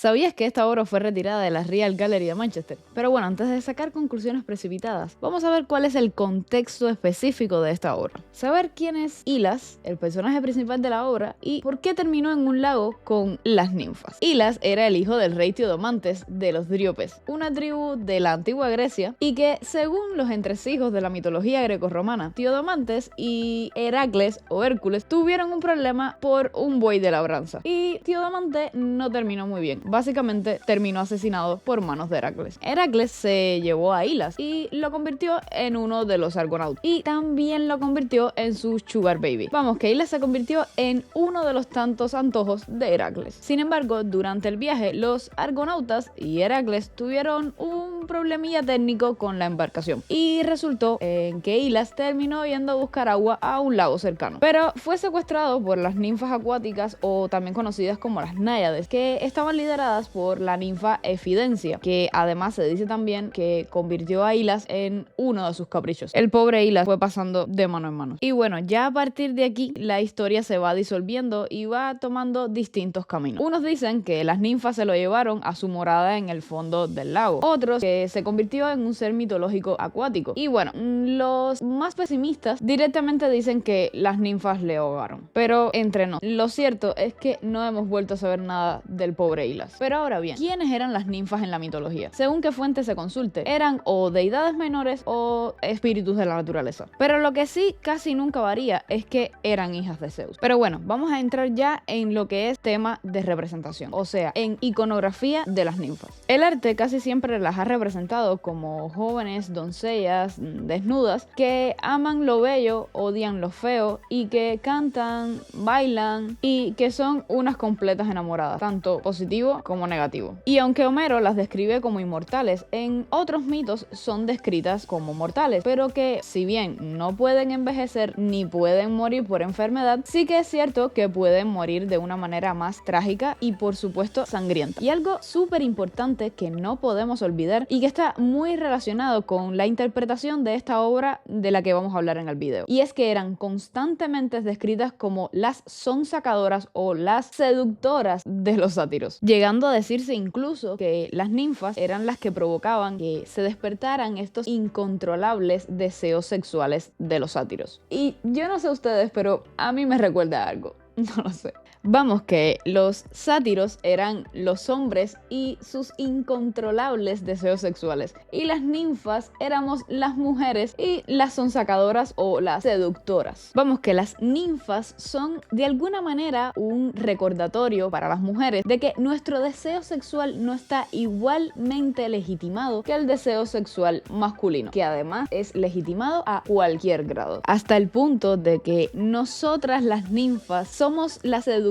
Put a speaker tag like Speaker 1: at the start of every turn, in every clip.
Speaker 1: ¿Sabías que esta obra fue retirada de la Real Gallery de Manchester? Pero bueno, antes de sacar conclusiones precipitadas, vamos a ver cuál es el contexto específico de esta obra. Saber quién es Hylas, el personaje principal de la obra, y por qué terminó en un lago con las ninfas. Hylas era el hijo del rey Tiodomantes de los Dríopes, una tribu de la antigua Grecia, y que según los entresijos de la mitología grecorromana, Tiodomantes y Heracles o Hércules tuvieron un problema por un buey de labranza, y Tiodomante no terminó muy bien. Básicamente terminó asesinado por manos de Heracles. Heracles se llevó a Hylas y lo convirtió en uno de los argonautas y también lo convirtió en su sugar baby. Vamos, que Hylas se convirtió en uno de los tantos antojos de Heracles. Sin embargo, durante el viaje, los argonautas y Heracles tuvieron un problemilla técnico con la embarcación y resultó en que Hylas terminó yendo a buscar agua a un lago cercano, pero fue secuestrado por las ninfas acuáticas, o también conocidas como las náyades, que estaban lideradas por la ninfa Efidencia, que además se dice también que convirtió a Hylas en uno de sus caprichos. El pobre Hylas fue pasando de mano en mano. Y bueno, ya a partir de aquí la historia se va disolviendo y va tomando distintos caminos. Unos dicen que las ninfas se lo llevaron a su morada en el fondo del lago, otros que se convirtió en un ser mitológico acuático, y bueno, los más pesimistas directamente dicen que las ninfas le ahogaron. Pero entre nos, lo cierto es que no hemos vuelto a saber nada del pobre Hylas. Pero ahora bien, ¿quiénes eran las ninfas en la mitología? Según qué fuente se consulte, eran o deidades menores o espíritus de la naturaleza. Pero lo que sí casi nunca varía es que eran hijas de Zeus. Pero bueno, vamos a entrar ya en lo que es tema de representación, o sea, en iconografía de las ninfas. El arte casi siempre las ha representado como jóvenes doncellas desnudas que aman lo bello, odian lo feo y que cantan, bailan y que son unas completas enamoradas, tanto positivo como negativo. Y aunque Homero las describe como inmortales, en otros mitos son descritas como mortales, pero que si bien no pueden envejecer ni pueden morir por enfermedad, sí que es cierto que pueden morir de una manera más trágica y por supuesto sangrienta. Y algo súper importante que no podemos olvidar y que está muy relacionado con la interpretación de esta obra de la que vamos a hablar en el video, y es que eran constantemente descritas como las sonsacadoras o las seductoras de los sátiros, llegando a decirse incluso que las ninfas eran las que provocaban que se despertaran estos incontrolables deseos sexuales de los sátiros. Y yo no sé ustedes, pero a mí me recuerda algo. No lo sé. Vamos, que los sátiros eran los hombres y sus incontrolables deseos sexuales, y las ninfas éramos las mujeres y las sonsacadoras o las seductoras. Vamos, que las ninfas son de alguna manera un recordatorio para las mujeres de que nuestro deseo sexual no está igualmente legitimado que el deseo sexual masculino, que además es legitimado a cualquier grado, hasta el punto de que nosotras las ninfas somos las seductoras,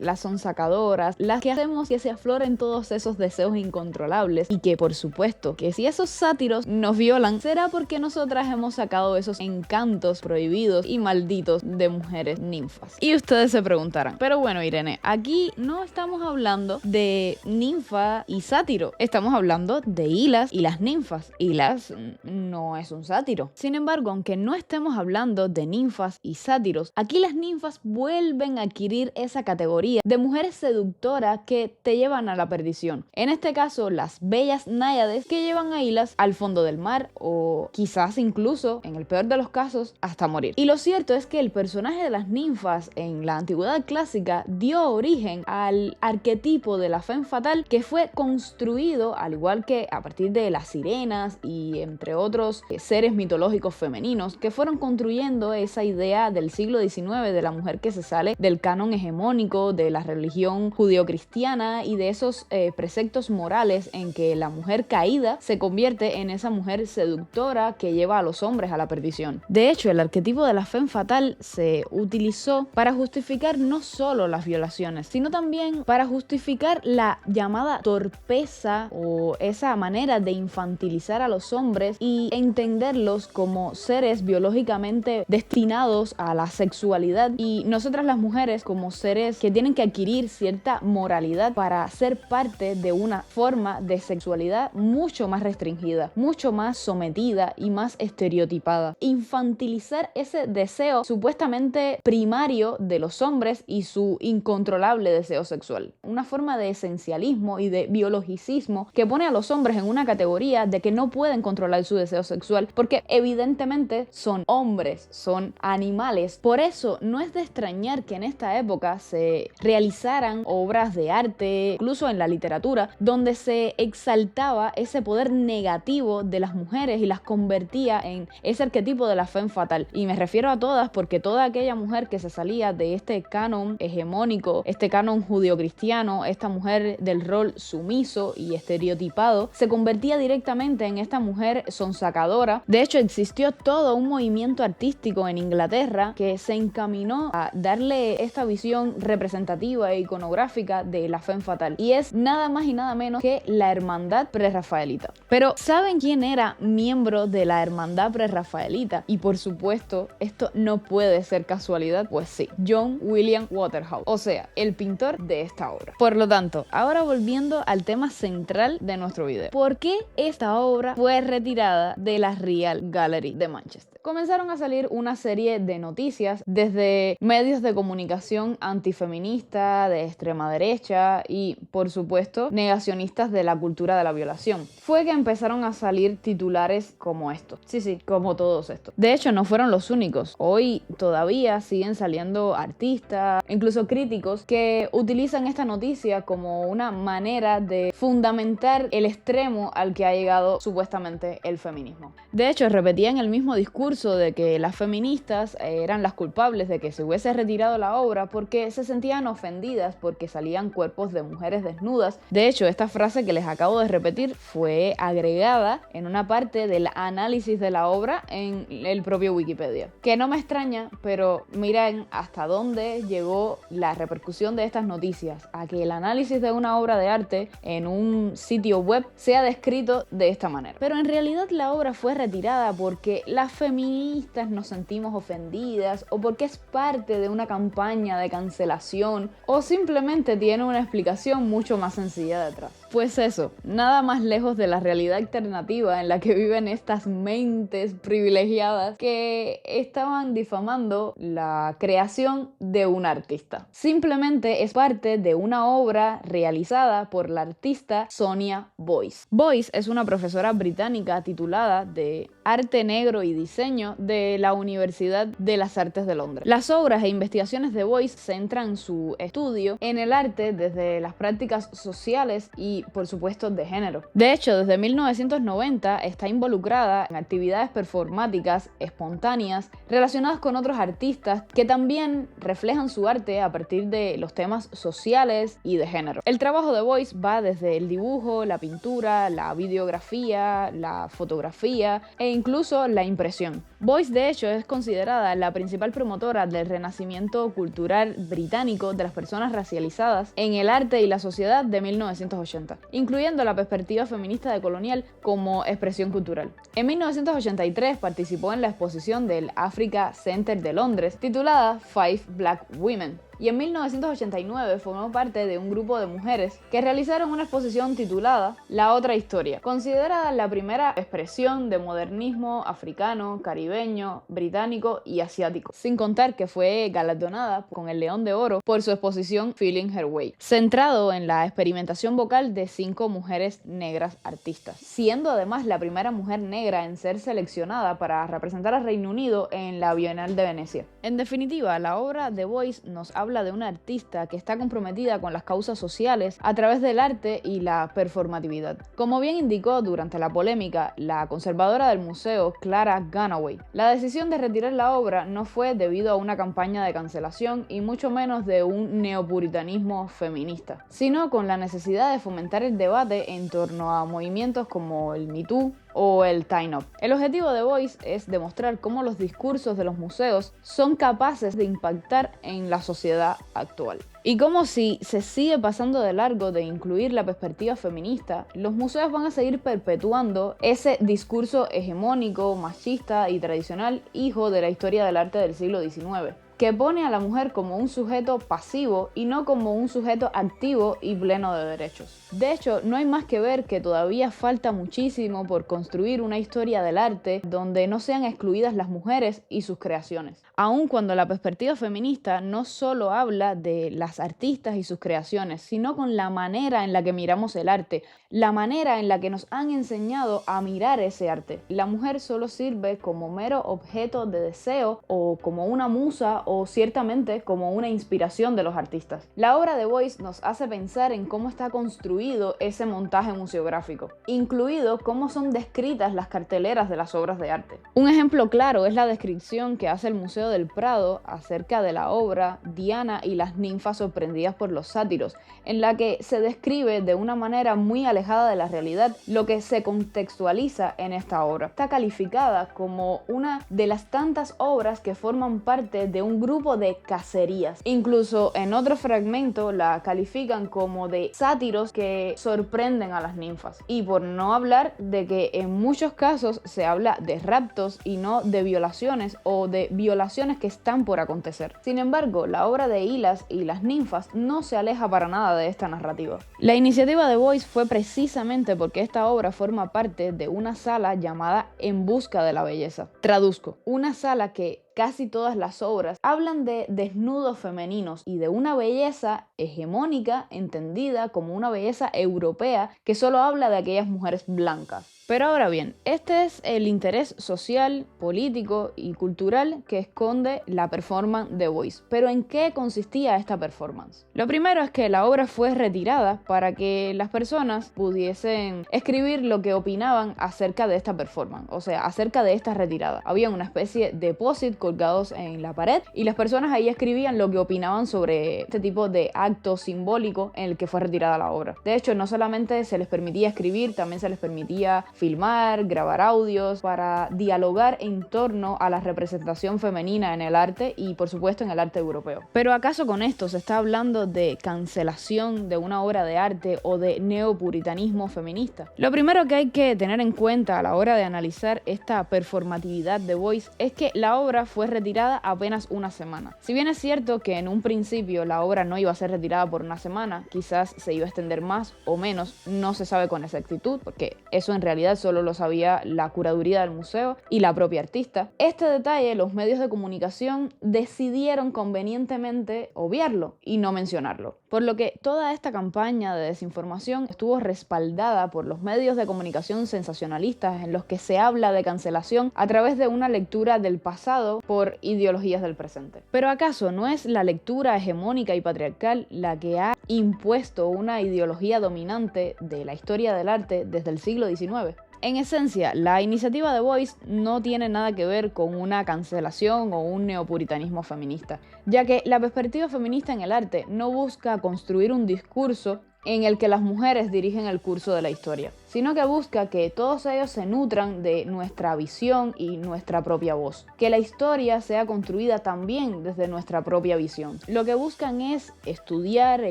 Speaker 1: las sonsacadoras, las que hacemos que se afloren todos esos deseos incontrolables, y que por supuesto que si esos sátiros nos violan será porque nosotras hemos sacado esos encantos prohibidos y malditos de mujeres ninfas. Y ustedes se preguntarán, pero bueno, Irene, aquí no estamos hablando de ninfa y sátiro, estamos hablando de Hylas y las ninfas. Hylas no es un sátiro. Sin embargo, aunque no estemos hablando de ninfas y sátiros, aquí las ninfas vuelven a adquirir esa categoría de mujeres seductoras que te llevan a la perdición. En este caso, las bellas náyades que llevan a Hylas al fondo del mar, o quizás incluso, en el peor de los casos, hasta morir. Y lo cierto es que el personaje de las ninfas en la antigüedad clásica dio origen al arquetipo de la femme fatale, que fue construido, al igual que a partir de las sirenas y entre otros seres mitológicos femeninos, que fueron construyendo esa idea del siglo XIX de la mujer que se sale del canon hegemónico de la religión judeocristiana y de esos preceptos morales en que la mujer caída se convierte en esa mujer seductora que lleva a los hombres a la perdición. De hecho, el arquetipo de la femme fatale se utilizó para justificar no solo las violaciones, sino también para justificar la llamada torpeza o esa manera de infantilizar a los hombres y entenderlos como seres biológicamente destinados a la sexualidad, y nosotras las mujeres como seres que tienen que adquirir cierta moralidad para ser parte de una forma de sexualidad mucho más restringida, mucho más sometida y más estereotipada. Infantilizar ese deseo supuestamente primario de los hombres y su incontrolable deseo sexual. Una forma de esencialismo y de biologicismo que pone a los hombres en una categoría de que no pueden controlar su deseo sexual porque evidentemente son hombres, son animales. Por eso no es de extrañar que en esta época se realizaran obras de arte, incluso en la literatura, donde se exaltaba ese poder negativo de las mujeres y las convertía en ese arquetipo de la femme fatale. Y me refiero a todas porque toda aquella mujer que se salía de este canon hegemónico, este canon judio-cristiano, esta mujer del rol sumiso y estereotipado, se convertía directamente en esta mujer sonsacadora. De hecho, existió todo un movimiento artístico en Inglaterra que se encaminó a darle esta visión representativa e iconográfica de la femme fatale. Y es nada más y nada menos que la hermandad prerrafaelita. Pero ¿saben quién era miembro de la hermandad prerrafaelita? Y por supuesto, esto no puede ser casualidad, pues sí, John William Waterhouse, o sea, el pintor de esta obra. Por lo tanto, ahora volviendo al tema central de nuestro video, ¿por qué esta obra fue retirada de la Real Gallery de Manchester? Comenzaron a salir una serie de noticias desde medios de comunicación antifeminista, de extrema derecha y, por supuesto, negacionistas de la cultura de la violación. Fue que empezaron a salir titulares como estos. Sí, como todos estos. De hecho, no fueron los únicos. Hoy todavía siguen saliendo artistas, incluso críticos, que utilizan esta noticia como una manera de fundamentar el extremo al que ha llegado supuestamente el feminismo. De hecho, repetían el mismo discurso de que las feministas eran las culpables de que se hubiese retirado la obra porque se sentían ofendidas porque salían cuerpos de mujeres desnudas. De hecho, esta frase que les acabo de repetir fue agregada en una parte del análisis de la obra en el propio Wikipedia. Que no me extraña, pero miren hasta dónde llegó la repercusión de estas noticias, a que el análisis de una obra de arte en un sitio web sea descrito de esta manera. Pero en realidad la obra fue retirada porque las feministas nos sentimos ofendidas o porque es parte de una campaña de cancelación o simplemente tiene una explicación mucho más sencilla detrás. Pues eso, nada más lejos de la realidad alternativa en la que viven estas mentes privilegiadas que estaban difamando la creación de un artista. Simplemente es parte de una obra realizada por la artista Sonia Boyce. Boyce es una profesora británica titulada de Arte Negro y Diseño de la Universidad de las Artes de Londres. Las obras e investigaciones de Boyce centran su estudio en el arte desde las prácticas sociales y, por supuesto, de género. De hecho, desde 1990 está involucrada en actividades performáticas espontáneas relacionadas con otros artistas que también reflejan su arte a partir de los temas sociales y de género. El trabajo de Boyce va desde el dibujo, la pintura, la videografía, la fotografía e incluso la impresión. Boyce, de hecho, es considerada la principal promotora del renacimiento cultural británico de las personas racializadas en el arte y la sociedad de 1980, incluyendo la perspectiva feminista decolonial como expresión cultural. En 1983 participó en la exposición del Africa Center de Londres titulada Five Black Women. Y en 1989 formó parte de un grupo de mujeres que realizaron una exposición titulada La Otra Historia, considerada la primera expresión de modernismo africano, caribeño, británico y asiático, sin contar que fue galardonada con el León de Oro por su exposición Feeling Her Way, centrado en la experimentación vocal de 5 mujeres negras artistas, siendo además la primera mujer negra en ser seleccionada para representar al Reino Unido en la Bienal de Venecia. En definitiva, la obra de Boyce nos habla de una artista que está comprometida con las causas sociales a través del arte y la performatividad. Como bien indicó durante la polémica la conservadora del museo, Clara Ganaway, la decisión de retirar la obra no fue debido a una campaña de cancelación y mucho menos de un neopuritanismo feminista, sino con la necesidad de fomentar el debate en torno a movimientos como el Me Too o el Time Up. El objetivo de Boyce es demostrar cómo los discursos de los museos son capaces de impactar en la sociedad actual. Y como si se sigue pasando de largo de incluir la perspectiva feminista, los museos van a seguir perpetuando ese discurso hegemónico, machista y tradicional hijo de la historia del arte del siglo XIX. que pone a la mujer como un sujeto pasivo y no como un sujeto activo y pleno de derechos. De hecho, no hay más que ver que todavía falta muchísimo por construir una historia del arte donde no sean excluidas las mujeres y sus creaciones. Aun cuando la perspectiva feminista no solo habla de las artistas y sus creaciones, sino con la manera en la que miramos el arte, la manera en la que nos han enseñado a mirar ese arte. La mujer solo sirve como mero objeto de deseo o como una musa o ciertamente como una inspiración de los artistas. La obra de Beuys nos hace pensar en cómo está construido ese montaje museográfico, incluido cómo son descritas las carteleras de las obras de arte. Un ejemplo claro es la descripción que hace el Museo del Prado acerca de la obra Diana y las ninfas sorprendidas por los sátiros, en la que se describe de una manera muy alejada de la realidad lo que se contextualiza en esta obra. Está calificada como una de las tantas obras que forman parte de un grupo de cacerías. Incluso en otro fragmento la califican como de sátiros que sorprenden a las ninfas. Y por no hablar de que en muchos casos se habla de raptos y no de violaciones o de violaciones que están por acontecer. Sin embargo, la obra de Hilas y las ninfas no se aleja para nada de esta narrativa. La iniciativa de Beuys fue precisamente porque esta obra forma parte de una sala llamada En Busca de la Belleza. Traduzco, una sala que casi todas las obras hablan de desnudos femeninos y de una belleza hegemónica entendida como una belleza europea que solo habla de aquellas mujeres blancas. Pero ahora bien, este es el interés social, político y cultural que esconde la performance de Beuys. ¿Pero en qué consistía esta performance? Lo primero es que la obra fue retirada para que las personas pudiesen escribir lo que opinaban acerca de esta performance, o sea, acerca de esta retirada. Había una especie de post-it colgados en la pared y las personas ahí escribían lo que opinaban sobre este tipo de acto simbólico en el que fue retirada la obra. De hecho, no solamente se les permitía escribir, también se les permitía filmar, grabar audios para dialogar en torno a la representación femenina en el arte y por supuesto en el arte europeo. Pero ¿acaso con esto se está hablando de cancelación de una obra de arte o de neopuritanismo feminista? Lo primero que hay que tener en cuenta a la hora de analizar esta performatividad de Beuys es que la obra fue retirada apenas una semana. Si bien es cierto que en un principio la obra no iba a ser retirada por una semana, quizás se iba a extender más o menos, no se sabe con exactitud porque eso en realidad solo lo sabía la curaduría del museo y la propia artista. Este detalle los medios de comunicación decidieron convenientemente obviarlo y no mencionarlo, por lo que toda esta campaña de desinformación estuvo respaldada por los medios de comunicación sensacionalistas en los que se habla de cancelación a través de una lectura del pasado por ideologías del presente. Pero ¿acaso no es la lectura hegemónica y patriarcal la que ha impuesto una ideología dominante de la historia del arte desde el siglo XIX? En esencia, la iniciativa de Beuys no tiene nada que ver con una cancelación o un neopuritanismo feminista, ya que la perspectiva feminista en el arte no busca construir un discurso en el que las mujeres dirigen el curso de la historia, sino que busca que todos ellos se nutran de nuestra visión y nuestra propia voz, que la historia sea construida también desde nuestra propia visión. Lo que buscan es estudiar e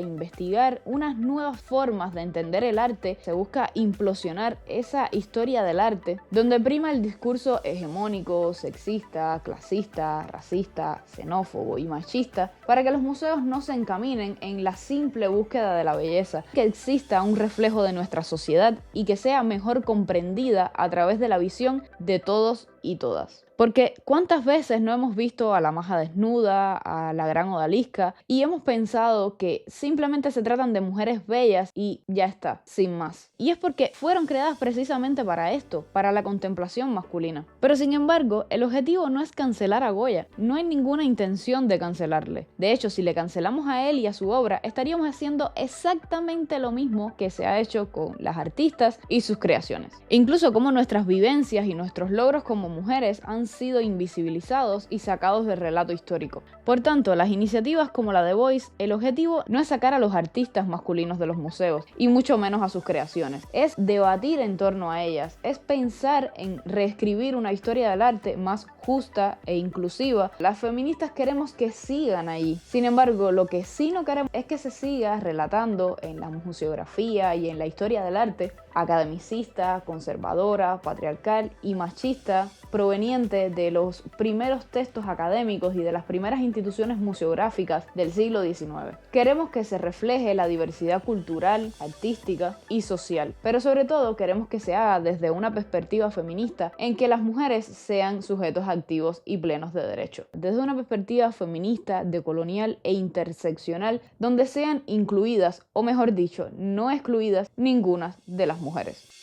Speaker 1: investigar unas nuevas formas de entender el arte. Se busca implosionar esa historia del arte donde prima el discurso hegemónico, sexista, clasista, racista, xenófobo y machista, para que los museos no se encaminen en la simple búsqueda de la belleza, que exista un reflejo de nuestra sociedad y que sea mejor comprendida a través de la visión de todos y todas. Porque ¿cuántas veces no hemos visto a la Maja desnuda, a la gran odalisca, y hemos pensado que simplemente se tratan de mujeres bellas y ya está, sin más? Y es porque fueron creadas precisamente para esto, para la contemplación masculina. Pero sin embargo, el objetivo no es cancelar a Goya, no hay ninguna intención de cancelarle. De hecho, si le cancelamos a él y a su obra, estaríamos haciendo exactamente lo mismo que se ha hecho con las artistas y sus creaciones. Incluso como nuestras vivencias y nuestros logros como mujeres han sido invisibilizados y sacados del relato histórico. Por tanto, las iniciativas como la de Beuys, el objetivo no es sacar a los artistas masculinos de los museos, y mucho menos a sus creaciones. Es debatir en torno a ellas, es pensar en reescribir una historia del arte más justa e inclusiva. Las feministas queremos que sigan ahí. Sin embargo, lo que sí no queremos es que se siga relatando en la museografía y en la historia del arte academicista, conservadora, patriarcal y machista proveniente de los primeros textos académicos y de las primeras instituciones museográficas del siglo XIX. Queremos que se refleje la diversidad cultural, artística y social, pero sobre todo queremos que se haga desde una perspectiva feminista en que las mujeres sean sujetos activos y plenos de derecho. Desde una perspectiva feminista, decolonial e interseccional, donde sean incluidas, o mejor dicho, no excluidas, ninguna de las mujeres.